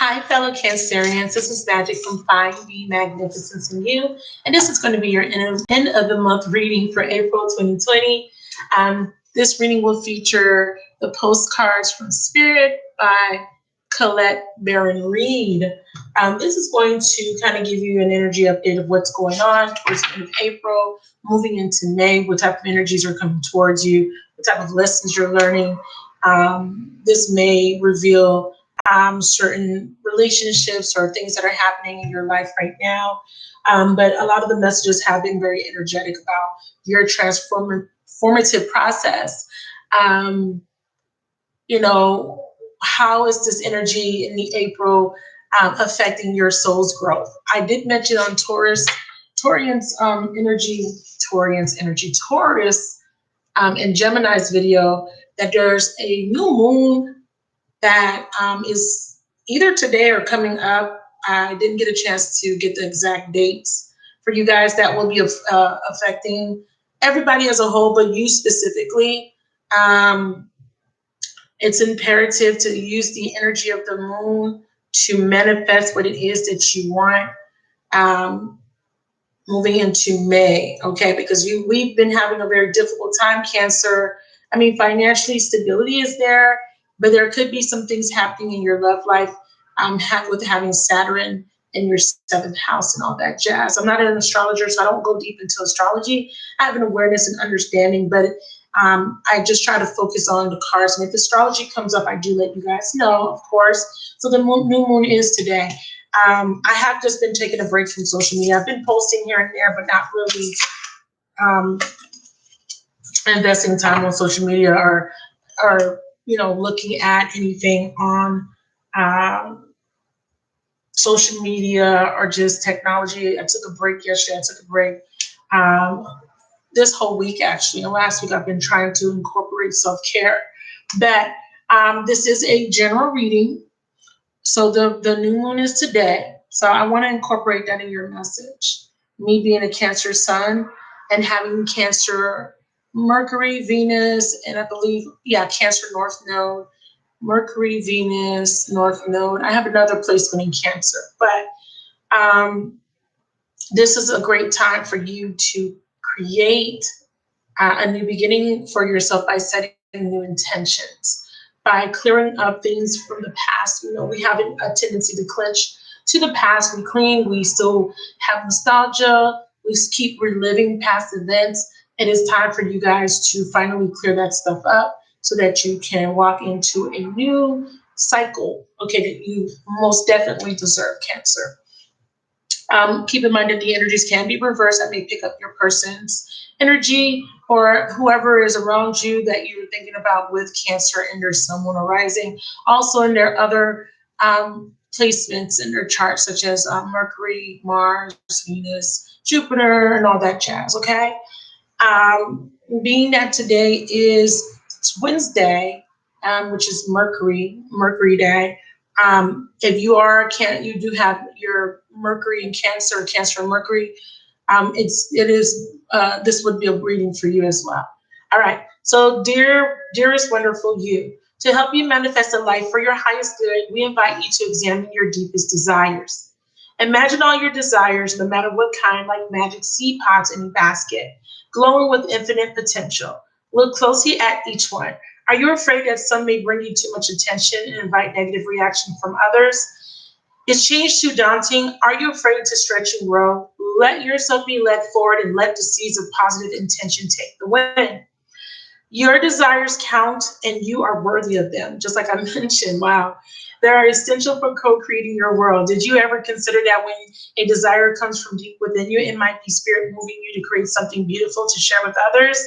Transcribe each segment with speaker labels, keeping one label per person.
Speaker 1: Hi, fellow Cancerians. This is Magic from Find the Magnificence in You. And this is going to be your end of the month reading for April 2020. This reading will feature the postcards from Spirit by Colette Baron Reed. This is going to kind of give you an energy update of what's going on towards the end of April, moving into May, what type of energies are coming towards you, what type of lessons you're learning. This may reveal certain relationships or things that are happening in your life right now. But a lot of the messages have been very energetic about your transformative process. How is this energy in the April affecting your soul's growth? I did mention on Taurus and Gemini's video that there's a new moon that is either today or coming up. I didn't get a chance to get the exact dates for you guys. That will be affecting everybody as a whole, but you specifically. It's imperative to use the energy of the moon to manifest what it is that you want moving into May, okay? Because we've been having a very difficult time, Cancer. I mean, financially, stability is there, but there could be some things happening in your love life with having Saturn in your seventh house and all that jazz. I'm not an astrologer, so I don't go deep into astrology. I have an awareness and understanding, but I just try to focus on the cards. And if astrology comes up, I do let you guys know, of course. So the new moon is today. I have just been taking a break from social media. I've been posting here and there, but not really investing time on social media or looking at anything on social media or just technology. I took a break yesterday. I took a break this whole week, actually. And last week, I've been trying to incorporate self-care. But this is a general reading. So the new moon is today. So I want to incorporate that in your message. Me being a Cancer sun and having Cancer Mercury, Venus, and I believe, Cancer North Node, Mercury, Venus, North Node. I have another placement in Cancer, but this is a great time for you to create a new beginning for yourself by setting new intentions, by clearing up things from the past. We have a tendency to clinch to the past. We cling, we still have nostalgia, we keep reliving past events. It is time for you guys to finally clear that stuff up so that you can walk into a new cycle, okay, that you most definitely deserve, Cancer. Keep in mind that the energies can be reversed. I may pick up your person's energy or whoever is around you that you're thinking about with Cancer in their sun, moon, or rising. Also in their other placements in their chart, such as Mercury, Mars, Venus, Jupiter, and all that jazz, okay? Being that today is Wednesday, which is Mercury Day. If you do have your Mercury in Cancer, Cancer and Mercury, this would be a reading for you as well. All right. So dearest wonderful you, to help you manifest a life for your highest good, we invite you to examine your deepest desires. Imagine all your desires, no matter what kind, like magic seed pods in a basket, glowing with infinite potential. Look closely at each one. Are you afraid that some may bring you too much attention and invite negative reaction from others? Is change too daunting? Are you afraid to stretch and grow? Let yourself be led forward and let the seeds of positive intention take the wind. Your desires count and you are worthy of them. Just like I mentioned, wow. They are essential for co-creating your world. Did you ever consider that when a desire comes from deep within you, it might be spirit moving you to create something beautiful to share with others?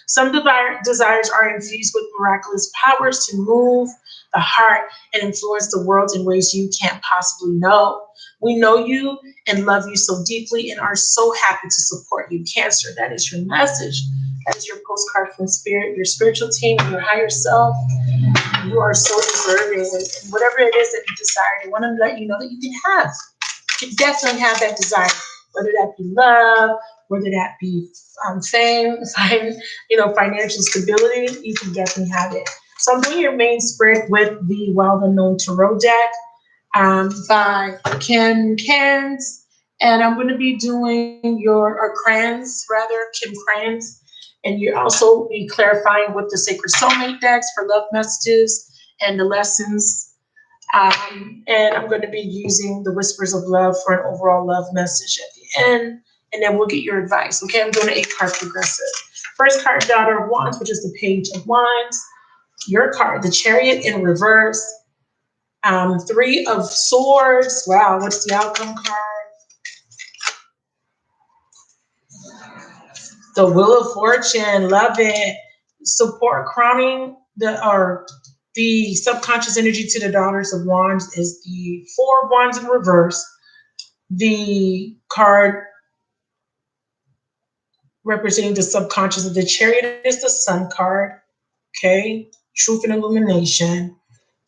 Speaker 1: Some desires are infused with miraculous powers to move the heart and influence the world in ways you can't possibly know. We know you and love you so deeply and are so happy to support you, Cancer. That is your message. That is your postcard from Spirit, your spiritual team, and your higher self. You are so deserving. And whatever it is that you desire, they want to let you know that you can have. You can definitely have that desire, whether that be love, whether that be fame, financial stability, you can definitely have it. So I'm doing your main spread with the Well Unknown Tarot deck. by Kim Kans. And I'm going to be doing or Kranz, rather, Kim Kranz. And you also be clarifying with the Sacred Soulmate decks for love messages and the lessons. And I'm going to be using the Whispers of Love for an overall love message at the end. And then we'll get your advice. Okay, I'm doing an 8-card progressive. First card, Daughter of Wands, which is the Page of Wands. Your card, the Chariot in reverse. 3 of Swords. Wow, what's the outcome card? The Wheel of Fortune. Love it. Support crowning the subconscious energy to the Daughters of Wands is the 4 of Wands in reverse. The card representing the subconscious of the Chariot is the Sun card. Okay, Truth and Illumination.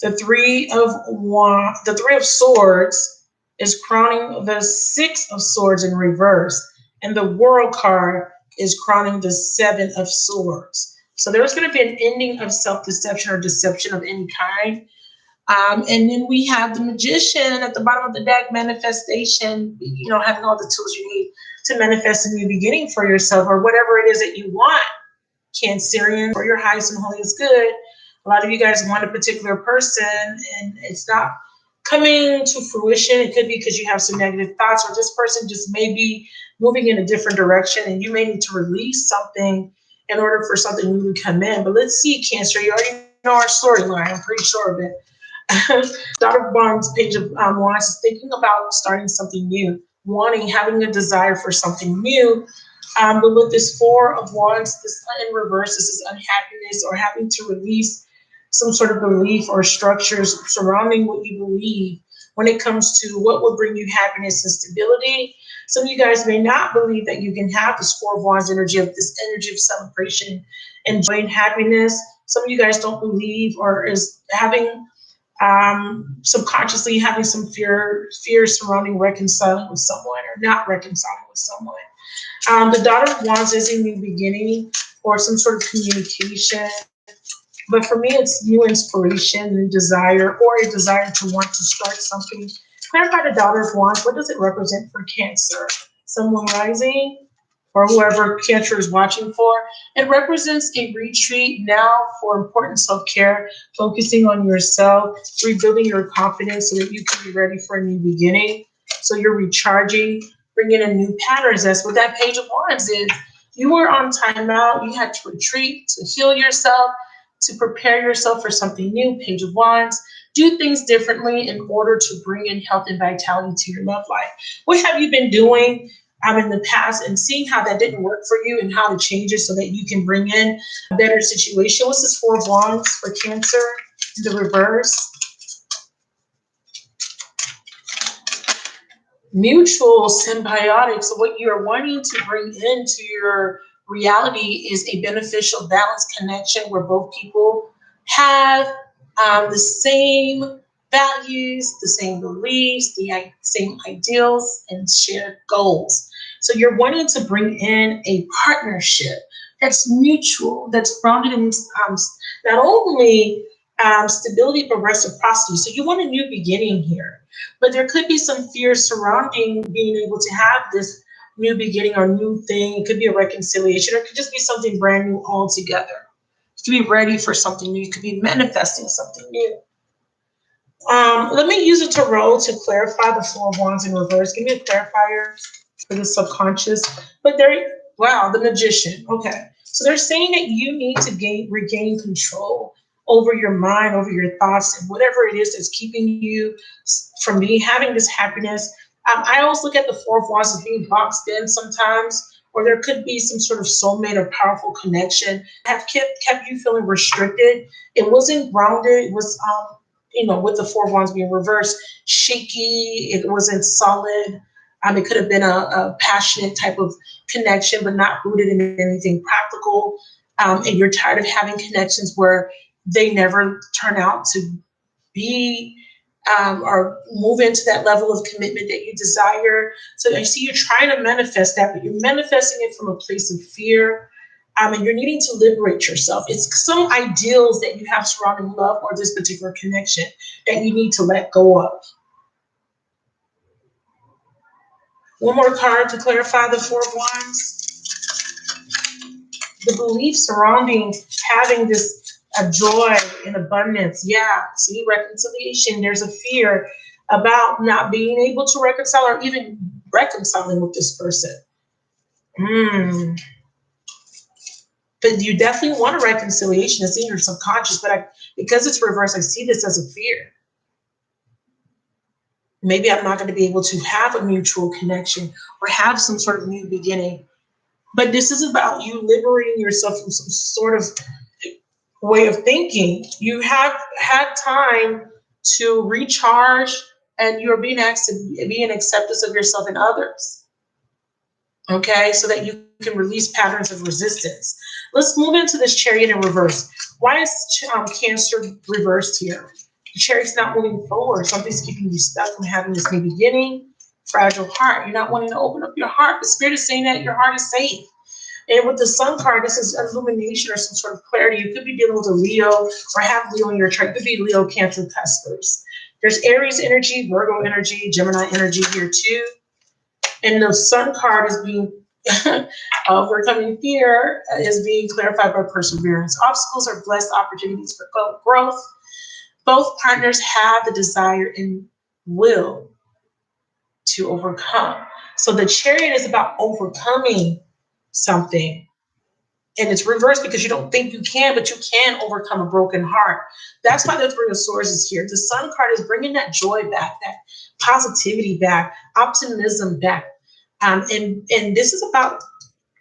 Speaker 1: The 3 of Swords is crowning the 6 of Swords in reverse, and the World card is crowning the 7 of Swords. So there's going to be an ending of self-deception or deception of any kind. And then we have the Magician at the bottom of the deck, manifestation, having all the tools you need to manifest a new beginning for yourself or whatever it is that you want. Cancerian, for your highest and holiest good. A lot of you guys want a particular person and it's not coming to fruition. It could be because you have some negative thoughts, or this person just may be moving in a different direction and you may need to release something in order for something new to come in. But let's see, Cancer, you already know our storyline. I'm pretty sure of it. Daughter of Wands, Page of Wands is thinking about starting something new, having a desire for something new. But with this 4 of Wands, this in reverse, this is unhappiness or having to release some sort of belief or structures surrounding what you believe when it comes to what will bring you happiness and stability. Some of you guys may not believe that you can have this 4 of Wands energy of celebration and joy and happiness. Some of you guys don't believe or is having subconsciously having some fear surrounding reconciling with someone or not reconciling with someone. The Daughter of Wands is a new beginning or some sort of communication. But for me, it's new inspiration and desire, or a desire to want to start something. Clarify the Daughter of Wands. What does it represent for Cancer? Someone rising, or whoever Cancer is watching for. It represents a retreat now for important self-care, focusing on yourself, rebuilding your confidence so that you can be ready for a new beginning. So you're recharging, bringing in new patterns. That's what that Page of Wands is. You were on timeout. You had to retreat to heal yourself, to prepare yourself for something new. Page of Wands. Do things differently in order to bring in health and vitality to your love life. What have you been doing in the past and seeing how that didn't work for you and how to change it so that you can bring in a better situation? What's this 4 of Wands for Cancer in the reverse? Mutual, symbiotic. So what you're wanting to bring into your reality is a beneficial, balanced connection where both people have the same values, the same beliefs, the same ideals, and shared goals. So you're wanting to bring in a partnership that's mutual, that's grounded in not only stability, but reciprocity. So you want a new beginning here. But there could be some fear surrounding being able to have this new beginning or new thing. It could be a reconciliation, or it could just be something brand new altogether. You could be ready for something new. You could be manifesting something new. Let me use a tarot to clarify the 4 of Wands in reverse. Give me a clarifier for the subconscious. But wow, the Magician. Okay. So they're saying that you need to regain control over your mind, over your thoughts, and whatever it is that's keeping you from having this happiness. I always look at the 4 of Wands as being boxed in sometimes, or there could be some sort of soulmate or powerful connection have kept you feeling restricted. It wasn't grounded. It was, with the 4 of Wands being reversed, shaky. It wasn't solid. It could have been a passionate type of connection, but not rooted in anything practical. And you're tired of having connections where they never turn out to be or move into that level of commitment that you desire. So I see you're trying to manifest that, but you're manifesting it from a place of fear. And you're needing to liberate yourself. It's some ideals that you have surrounding love or this particular connection that you need to let go of. One more card to clarify the Four of Wands. The belief surrounding having this joy and abundance. Yeah, see, reconciliation. There's a fear about not being able to reconcile or even reconciling with this person. But you definitely want a reconciliation. It's in your subconscious, but because it's reversed, I see this as a fear. Maybe I'm not going to be able to have a mutual connection or have some sort of new beginning. But this is about you liberating yourself from some sort of way of thinking. You have had time to recharge, and you're being asked to be in acceptance of yourself and others. Okay, so that you can release patterns of resistance. Let's move into this Chariot in reverse. Why is Cancer reversed here? The Chariot's not moving forward. Something's keeping you stuck from having this new beginning. Fragile heart. You're not wanting to open up your heart. The Spirit is saying that your heart is safe. And with the Sun card, this is illumination or some sort of clarity. You could be dealing with a Leo or have Leo in your chart. It could be Leo, Cancer, Vespers. There's Aries energy, Virgo energy, Gemini energy here too. And the Sun card is being overcoming fear is being clarified by perseverance. Obstacles are blessed opportunities for growth. Both partners have the desire and will to overcome. So the Chariot is about overcoming something. And it's reversed because you don't think you can, but you can overcome a broken heart. That's why the Three of Swords is here. The Sun card is bringing that joy back, that positivity back, optimism back. And this is about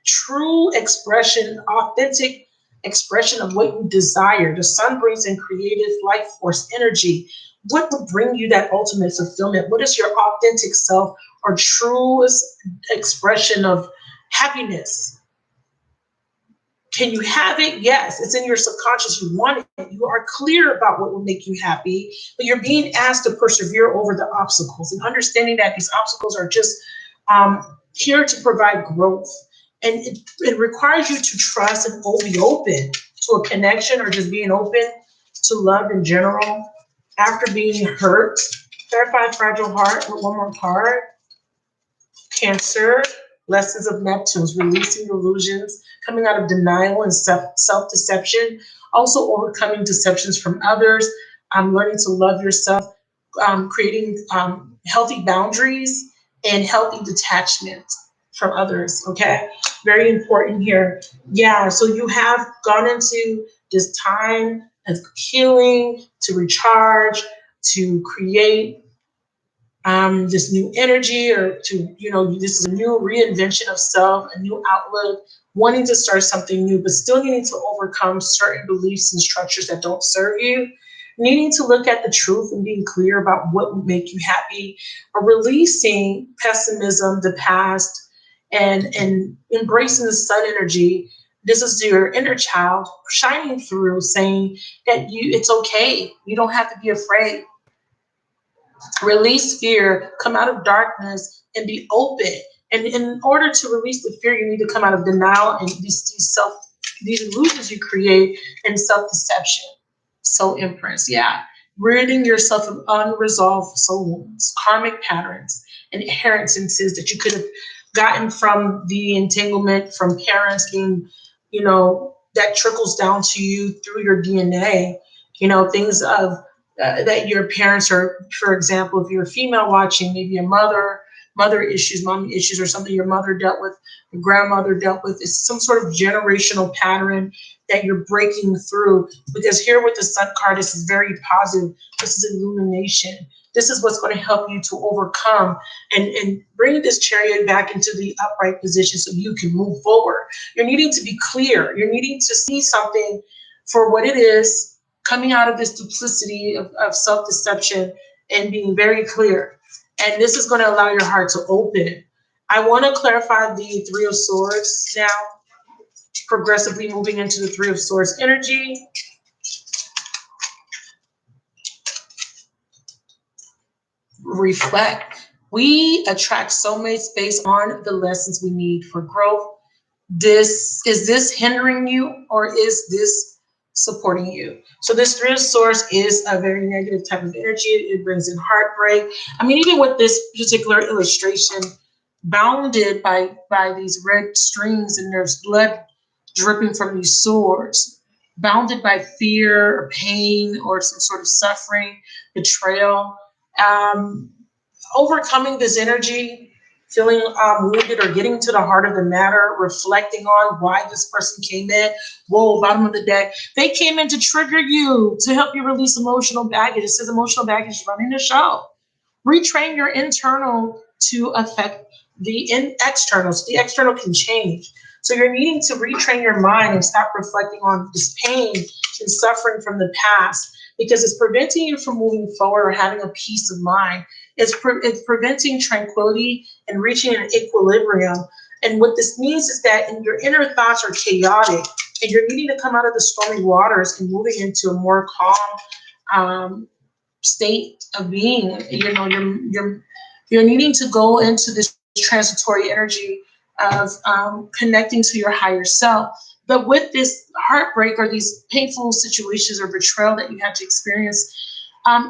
Speaker 1: true expression, authentic expression of what you desire. The Sun brings in creative life force energy. What would bring you that ultimate fulfillment? What is your authentic self or truest expression of happiness? Can you have it? Yes, it's in your subconscious. You want it. You are clear about what will make you happy, but you're being asked to persevere over the obstacles and understanding that these obstacles are just here to provide growth. And it requires you to trust and be open to a connection or just being open to love in general after being hurt. Clarify fragile heart with one more card. Cancer, lessons of Neptune's, releasing illusions, coming out of denial and self-deception, also overcoming deceptions from others, learning to love yourself, creating healthy boundaries and healthy detachment from others, okay? Very important here. Yeah, so you have gone into this time of healing, to recharge, to create this new energy, or to, this is a new reinvention of self, a new outlook, wanting to start something new, but still needing to overcome certain beliefs and structures that don't serve you, needing to look at the truth and being clear about what would make you happy, or releasing pessimism, the past, and embracing the Sun energy. This is your inner child shining through, saying that it's okay. You don't have to be afraid. Release fear, come out of darkness, and be open. And in order to release the fear, you need to come out of denial and these illusions you create and self-deception. Soul imprints, yeah. Ridding yourself of unresolved soul wounds, karmic patterns, and inheritances that you could have gotten from the entanglement from parents, being, that trickles down to you through your DNA. Things of that your parents are, for example, if you're a female watching, maybe a mother issues, mommy issues, or something your mother dealt with, your grandmother dealt with. It's some sort of generational pattern that you're breaking through. Because here with the Sun card, this is very positive. This is illumination. This is what's going to help you to overcome and bring this Chariot back into the upright position so you can move forward. You're needing to be clear. You're needing to see something for what it is, coming out of this duplicity of self-deception and being very clear. And this is going to allow your heart to open. I want to clarify the Three of Swords now, progressively moving into the Three of Swords energy. Reflect. We attract soulmates based on the lessons we need for growth. Is this hindering you, or is this supporting you? So this Three of Swords is a very negative type of energy. It brings in heartbreak. I mean, even with this particular illustration, bounded by these red strings, and there's blood dripping from these swords, bounded by fear or pain or some sort of suffering, betrayal. Um, Overcoming this energy, feeling wounded or getting to the heart of the matter, reflecting on why this person came in. Whoa, bottom of the deck. They came in to trigger you, to help you release emotional baggage. It says emotional baggage is running the show. Retrain your internal to affect the external. So the external can change. So you're needing to retrain your mind and stop reflecting on this pain and suffering from the past, because it's preventing you from moving forward or having a peace of mind. It's preventing tranquility and reaching an equilibrium. And what this means is that your inner thoughts are chaotic, and you're needing to come out of the stormy waters and moving into a more calm state of being. You know, you're needing to go into this transitory energy of connecting to your higher self. But with this heartbreak or these painful situations or betrayal that you had to experience,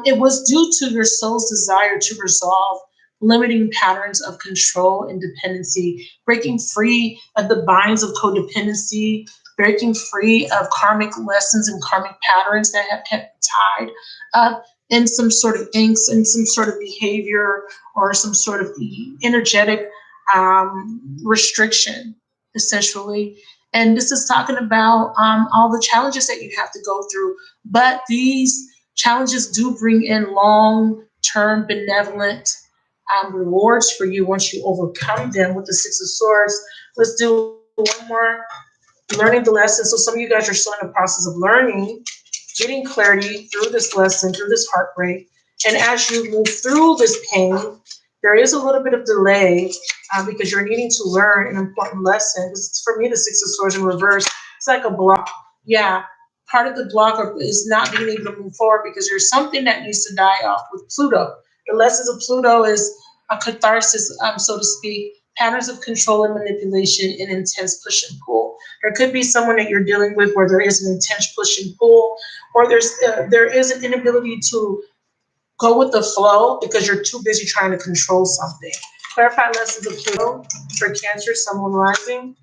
Speaker 1: it was due to your soul's desire to resolve limiting patterns of control and dependency, breaking free of the binds of codependency, breaking free of karmic lessons and karmic patterns that have kept tied up in some sort of angst and some sort of behavior or some sort of energetic restriction, essentially. And this is talking about all the challenges that you have to go through. But these challenges do bring in long-term benevolent rewards for you once you overcome them with the Six of Swords. Let's do one more. Learning the lesson. So some of you guys are still in the process of learning, getting clarity through this lesson, through this heartbreak. And as you move through this pain, there is a little bit of delay because you're needing to learn an important lesson. For me, the Six of Swords in reverse, it's like a block. Yeah, part of the block is not being able to move forward because there's something that needs to die off with Pluto. The lessons of Pluto is a catharsis, so to speak, patterns of control and manipulation and intense push and pull. There could be someone that you're dealing with where there is an intense push and pull, or there is an inability to go with the flow because you're too busy trying to control something. Clarify lessons of Pluto for Cancer, Sun, Moon, Rising.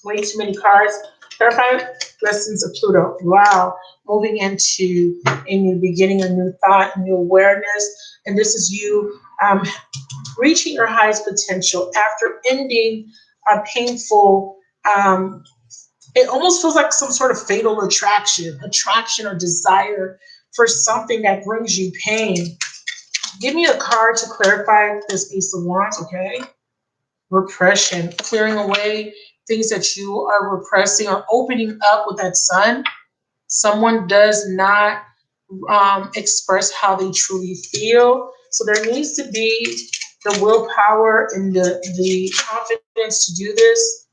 Speaker 1: Way too many cards. Clarify lessons of Pluto. Wow. Moving into a new beginning, a new thought, a new awareness. And this is you reaching your highest potential after ending a painful, it almost feels like some sort of fatal attraction or desire for something that brings you pain. Give me a card to clarify this Ace of Wands, okay? Repression, clearing away things that you are repressing or opening up with that Sun. Someone does not express how they truly feel. So there needs to be the willpower and the confidence to do this.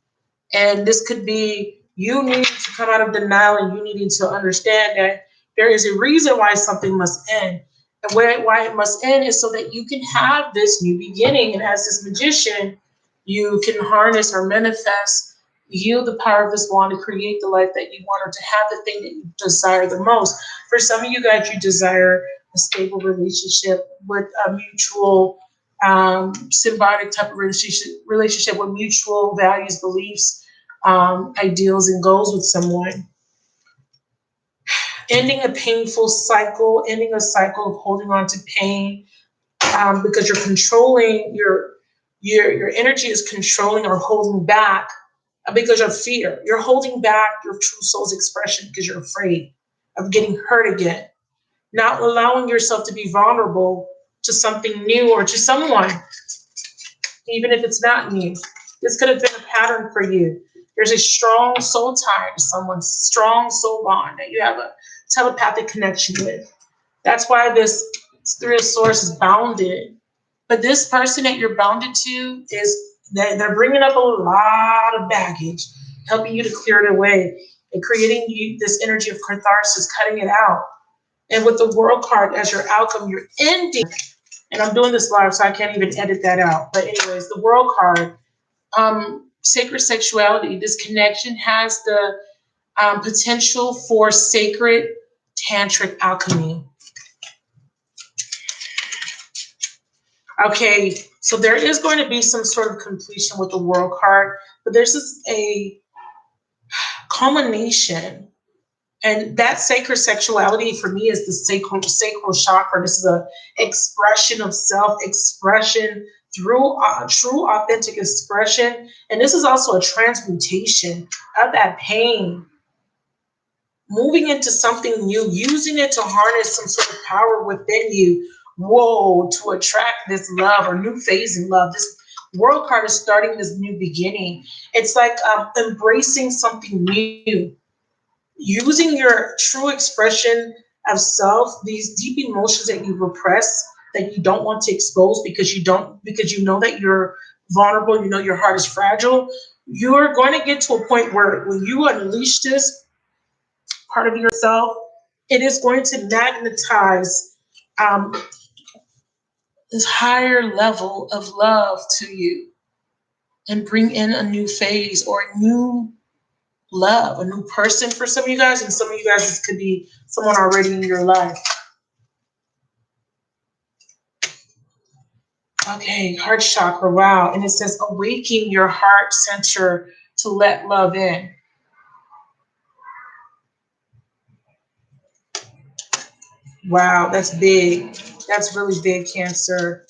Speaker 1: And this could be you needing to come out of denial and you needing to understand that there is a reason why something must end. And why it must end is so that you can have this new beginning. And as this magician, you can harness or manifest, yield the power of this wand to create the life that you want or to have the thing that you desire the most. For some of you guys, you desire a stable relationship with a mutual symbiotic type of relationship with mutual values, beliefs, ideals, and goals with someone. Ending a painful cycle, ending a cycle of holding on to pain because you're controlling your energy is controlling or holding back because of fear. You're holding back your true soul's expression because you're afraid of getting hurt again. Not allowing yourself to be vulnerable to something new or to someone, even if it's not new. This could have been a pattern for you. There's a strong soul tie to someone, strong soul bond that you have a telepathic connection with. That's why this Three of Swords is bounded. But this person that you're bounded to they're bringing up a lot of baggage, helping you to clear it away and creating you this energy of catharsis, cutting it out. And with the World card as your outcome, you're ending. And I'm doing this live, so I can't even edit that out. But anyways, the World card, sacred sexuality. This connection has the potential for sacred tantric alchemy. Okay, so there is going to be some sort of completion with the World card, but there's just a culmination. And that sacred sexuality for me is the sacral chakra. This is a expression of self expression through true authentic expression. And this is also a transmutation of that pain, moving into something new, using it to harness some sort of power within you. Whoa, to attract this love or new phase in love. This world card is starting this new beginning. It's like embracing something new, using your true expression of self, these deep emotions that you repress, that you don't want to expose because you know that you're vulnerable, you know your heart is fragile. You're going to get to a point where when you unleash this part of yourself, it is going to magnetize um, this higher level of love to you and bring in a new phase or a new love, a new person for some of you guys, and some of you guys this could be someone already in your life. Okay, heart chakra, wow. And it says awaken your heart center to let love in. Wow, that's big. That's really big, Cancer.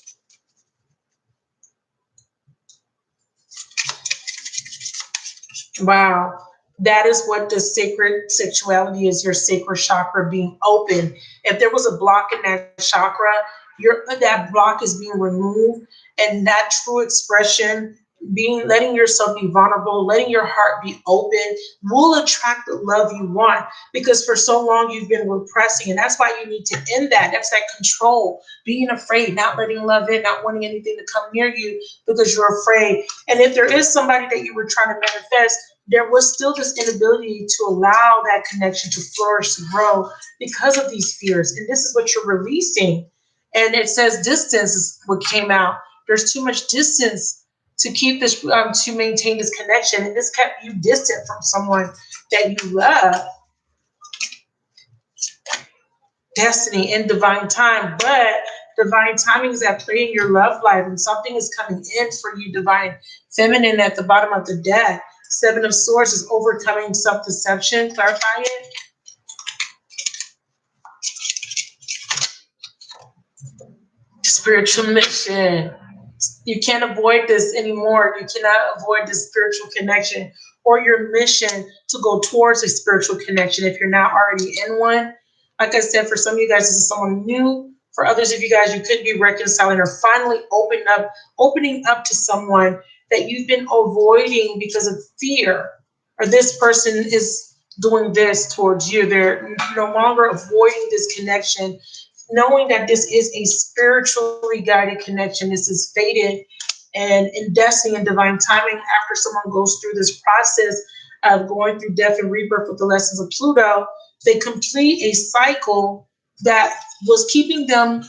Speaker 1: Wow. That is what the sacred sexuality is, your sacred chakra being open. If there was a block in that chakra, that block is being removed, and that true expression, being letting yourself be vulnerable, letting your heart be open, will attract the love you want. Because for so long you've been repressing, and that's why you need to end that. That's that control, being afraid, not letting love in, not wanting anything to come near you because you're afraid. And if there is somebody that you were trying to manifest, there was still this inability to allow that connection to flourish, to grow because of these fears. And this is what you're releasing. And it says distance is what came out. There's too much distance to keep this, to maintain this connection. And this kept you distant from someone that you love. Destiny and divine time, but divine timing is at play in your love life, and something is coming in for you, divine feminine at the bottom of the deck. Seven of Swords is overcoming self-deception. Clarify it. Spiritual mission. You can't avoid this anymore. You cannot avoid this spiritual connection or your mission to go towards a spiritual connection if you're not already in one. Like I said, for some of you guys, this is someone new. For others of you guys, you could be reconciling or finally opening up to someone that you've been avoiding because of fear, or this person is doing this towards you. They're no longer avoiding this connection, knowing that this is a spiritually guided connection. This is fated and in destiny and divine timing. After someone goes through this process of going through death and rebirth with the lessons of Pluto, they complete a cycle that was keeping them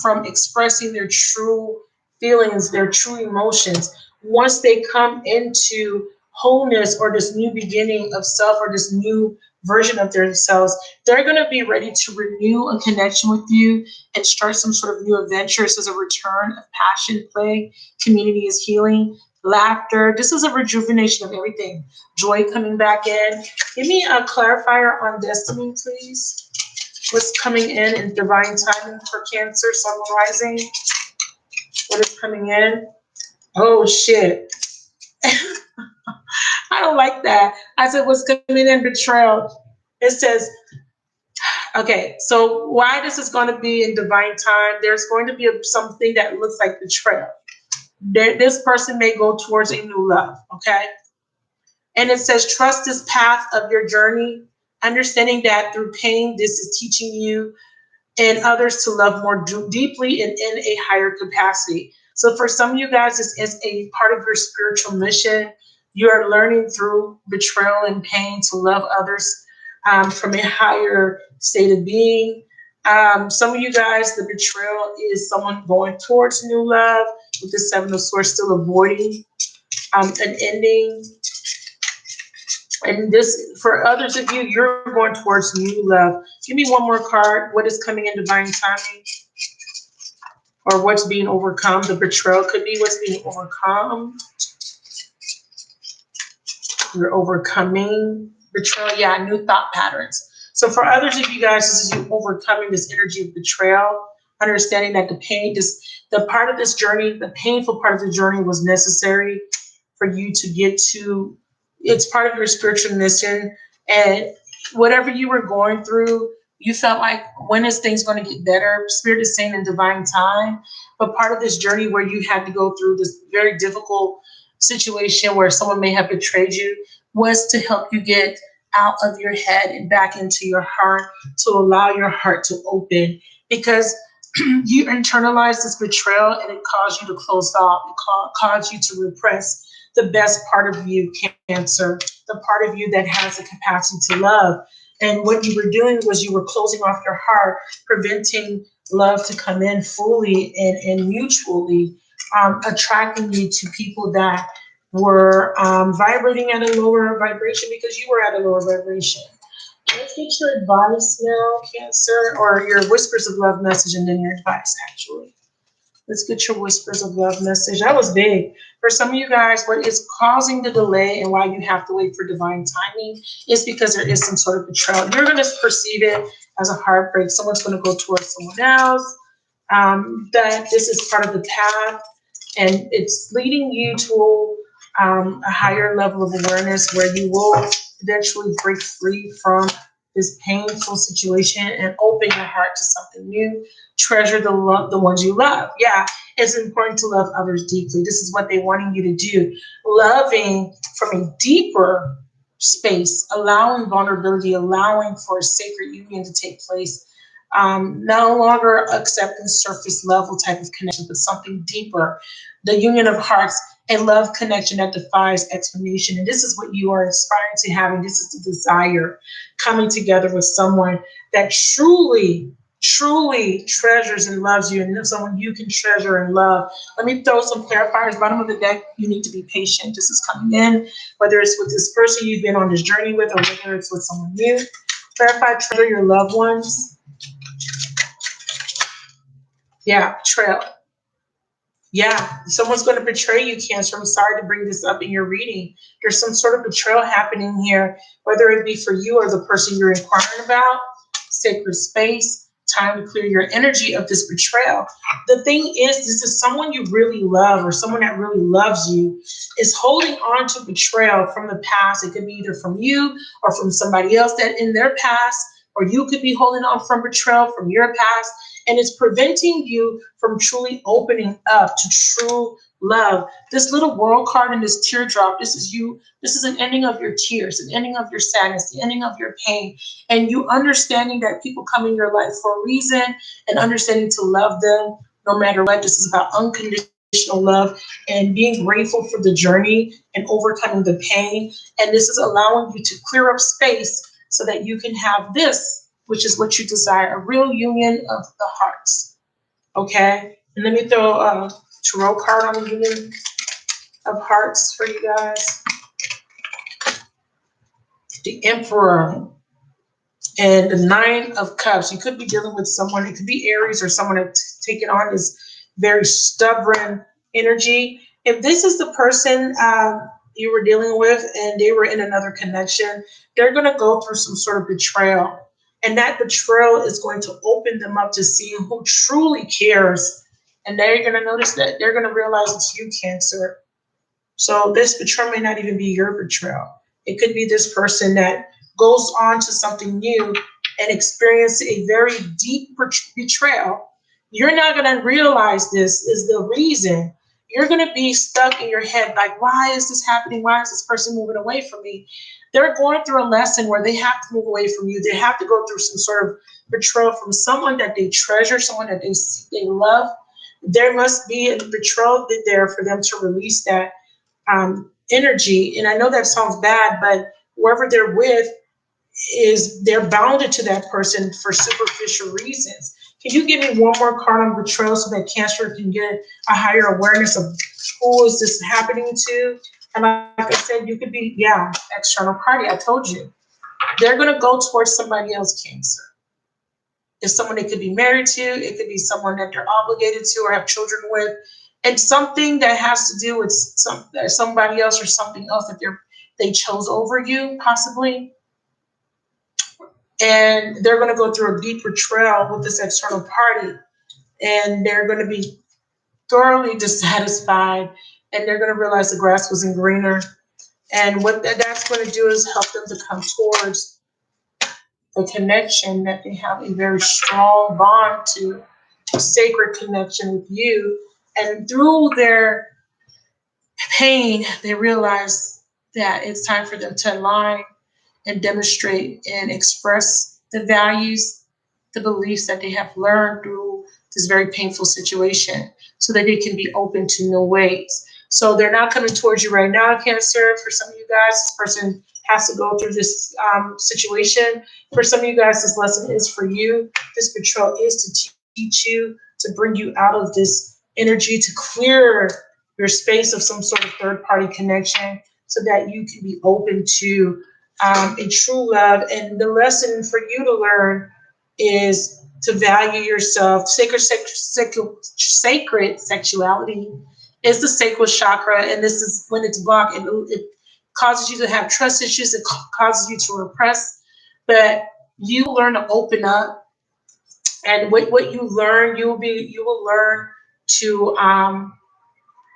Speaker 1: from expressing their true feelings, their true emotions. Once they come into wholeness or this new beginning of self or this new version of themselves, they're going to be ready to renew a connection with you and start some sort of new adventure. This is a return of passion, play, community is healing, laughter. This is a rejuvenation of everything. Joy coming back in. Give me a clarifier on destiny, please. What's coming in divine timing for Cancer, Sun, Rising? What is coming in? Oh, shit. I don't like that. I said, what's coming in? Betrayal. It says, okay, so why this is going to be in divine time, there's going to be something that looks like betrayal. This person may go towards a new love, okay? And it says, trust this path of your journey, understanding that through pain, this is teaching you and others to love more deeply and in a higher capacity. So for some of you guys, this is a part of your spiritual mission. You are learning through betrayal and pain to love others from a higher state of being. Some of you guys, the betrayal is someone going towards new love with the Seven of Swords, still avoiding an ending. And this, for others of you, you're going towards new love. Give me one more card. What is coming in divine timing? or what's being overcome. The betrayal could be what's being overcome. You're overcoming betrayal. Yeah, new thought patterns. So for others of you guys, this is you overcoming this energy of betrayal, understanding that the part of this journey, the painful part of the journey was necessary for you to get to. It's part of your spiritual mission. And whatever you were going through, you felt like, when is things going to get better? Spirit is saying in divine time. But part of this journey where you had to go through this very difficult situation where someone may have betrayed you was to help you get out of your head and back into your heart, to allow your heart to open, because you internalized this betrayal and it caused you to close off. It caused you to repress the best part of you, Cancer, the part of you that has the capacity to love. And what you were doing was you were closing off your heart, preventing love to come in fully and mutually, attracting you to people that were vibrating at a lower vibration because you were at a lower vibration. Let's get your advice now, Cancer, or your whispers of love message, and then your advice, actually. Let's get your whispers of love message. That was big. For some of you guys, what is causing the delay and why you have to wait for divine timing is because there is some sort of betrayal. You're going to perceive it as a heartbreak. Someone's going to go towards someone else. That this is part of the path, and it's leading you to a higher level of awareness where you will eventually break free from this painful situation and open your heart to something new. Treasure the ones you love. Yeah, it's important to love others deeply. This is what they're wanting you to do. Loving from a deeper space, allowing vulnerability, allowing for a sacred union to take place. No longer accepting surface level type of connection, but something deeper. The union of hearts, a love connection that defies explanation. And this is what you are aspiring to have. And this is the desire, coming together with someone that truly treasures and loves you, and someone you can treasure and love. Let me throw some clarifiers. Bottom of the deck, you need to be patient. This is coming in, whether it's with this person you've been on this journey with, or whether it's with someone new. Clarify, treasure your loved ones. Yeah, trail. Yeah, someone's going to betray you, Cancer. I'm sorry to bring this up in your reading. There's some sort of betrayal happening here, whether it be for you or the person you're inquiring about. Sacred space, time to clear your energy of this betrayal. The thing is, this is someone you really love, or someone that really loves you is holding on to betrayal from the past. It could be either from you or from somebody else that in their past, or you could be holding on from betrayal from your past. And it's preventing you from truly opening up to true love. This little world card and this teardrop, this is you. This is an ending of your tears, an ending of your sadness, the ending of your pain. And you understanding that people come in your life for a reason, and understanding to love them no matter what. This is about unconditional love and being grateful for the journey and overcoming the pain. And this is allowing you to clear up space so that you can have this, which is what you desire, a real union of the hearts. Okay? And let me throw a tarot card on the union of hearts for you guys. The Emperor and the Nine of Cups. You could be dealing with someone, it could be Aries, or someone that's taken on this very stubborn energy. If this is the person you were dealing with and they were in another connection, they're going to go through some sort of betrayal. And that betrayal is going to open them up to seeing who truly cares. And they're going to notice that they're going to realize it's you, Cancer. So this betrayal may not even be your betrayal. It could be this person that goes on to something new and experience a very deep betrayal. You're not going to realize this is the reason. You're going to be stuck in your head like, why is this happening? Why is this person moving away from me? They're going through a lesson where they have to move away from you. They have to go through some sort of betrayal from someone that they treasure, someone that they love. There must be a betrayal there for them to release that energy. And I know that sounds bad, but whoever they're with they're bounded to that person for superficial reasons. Can you give me one more card on betrayal so that Cancer can get a higher awareness of who is this happening to? And like I said, you could be, external party. I told you. They're going to go towards somebody else, Cancer. It's someone they could be married to. It could be someone that they're obligated to or have children with. It's something that has to do with somebody else or something else that they chose over you, possibly. And they're going to go through a deep betrayal with this external party. And they're going to be thoroughly dissatisfied. And they're going to realize the grass wasn't greener. And what that's going to do is help them to come towards a connection that they have a very strong bond to, a sacred connection with you. And through their pain, they realize that it's time for them to align and demonstrate and express the values, the beliefs that they have learned through this very painful situation so that they can be open to new ways. So they're not coming towards you right now, Cancer. For some of you guys, this person has to go through this situation. For some of you guys, this lesson is for you. This betrayal is to teach you, to bring you out of this energy, to clear your space of some sort of third-party connection so that you can be open to a true love. And the lesson for you to learn is to value yourself. Sacred sexuality is the sacral chakra, and this is when it's blocked, it causes you to have trust issues. It causes you to repress, but you learn to open up, and what you learn, you will learn to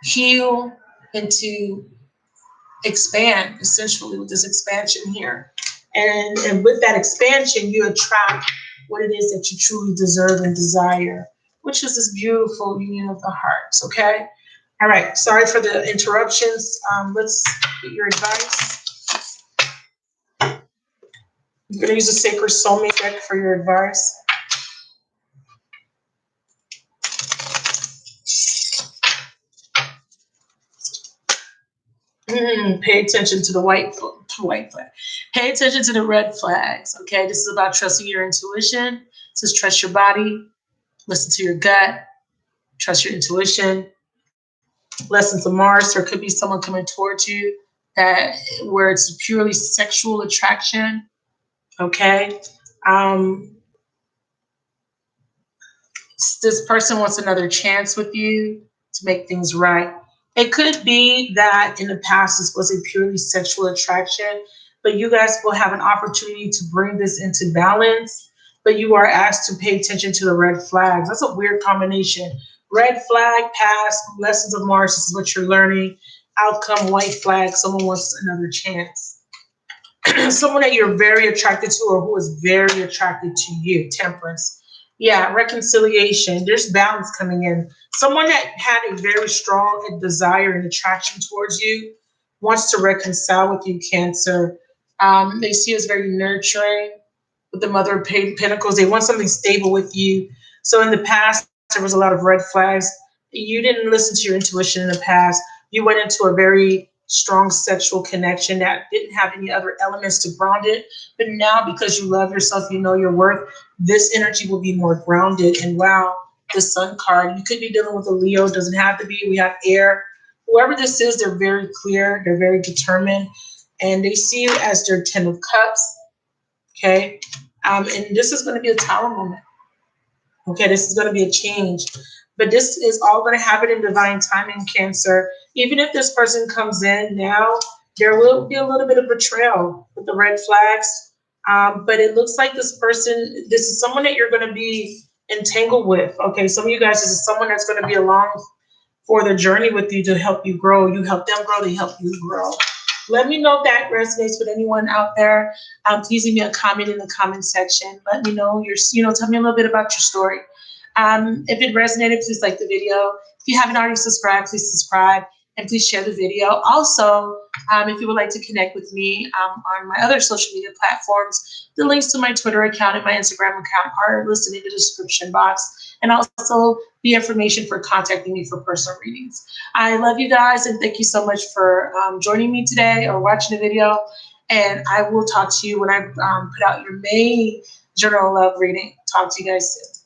Speaker 1: heal and to expand, essentially, with this expansion here. And with that expansion, you attract what it is that you truly deserve and desire, which is this beautiful union of the hearts, okay? All right, sorry for the interruptions. Let's get your advice. I'm gonna use a sacred soulmate deck for your advice. Pay attention to the white flag. Pay attention to the red flags. Okay, this is about trusting your intuition. It says trust your body, listen to your gut, trust your intuition. Lessons of Mars. There could be someone coming towards you that where it's purely sexual attraction. Okay, this person wants another chance with you to make things right. It could be that in the past this was a purely sexual attraction, but you guys will have an opportunity to bring this into balance, but you are asked to pay attention to the red flags. That's a weird combination. Red flag, past, lessons of Mars, this is what you're learning. Outcome, white flag, someone wants another chance. Someone that you're very attracted to or who is very attracted to you, Temperance. Yeah, reconciliation. There's balance coming in. Someone that had a very strong desire and attraction towards you wants to reconcile with you, Cancer. They see you as very nurturing with the Mother of Pentacles. They want something stable with you. So in the past, there was a lot of red flags. You didn't listen to your intuition in the past. You went into a very strong sexual connection that didn't have any other elements to ground it. But now, because you love yourself, you know your worth, this energy will be more grounded. And wow, the Sun card, you could be dealing with a Leo, doesn't have to be. We have air. Whoever this is, they're very clear, they're very determined, and they see you as their 10 of Cups, okay? And this is going to be a Tower moment. Okay, this is going to be a change. But this is all going to happen in divine timing, Cancer. Even if this person comes in now, there will be a little bit of betrayal with the red flags. But it looks like this person, this is someone that you're going to be entangled with. Okay, some of you guys, this is someone that's going to be along for the journey with you to help you grow. You help them grow, they help you grow. Let me know if that resonates with anyone out there. Please leave me a comment in the comment section. Let me know tell me a little bit about your story. If it resonated, please like the video. If you haven't already subscribed, please subscribe and please share the video. Also, if you would like to connect with me on my other social media platforms, the links to my Twitter account and my Instagram account are listed in the description box, and also the information for contacting me for personal readings. I love you guys, and thank you so much for joining me today or watching the video. And I will talk to you when I put out your May general love reading. Talk to you guys soon.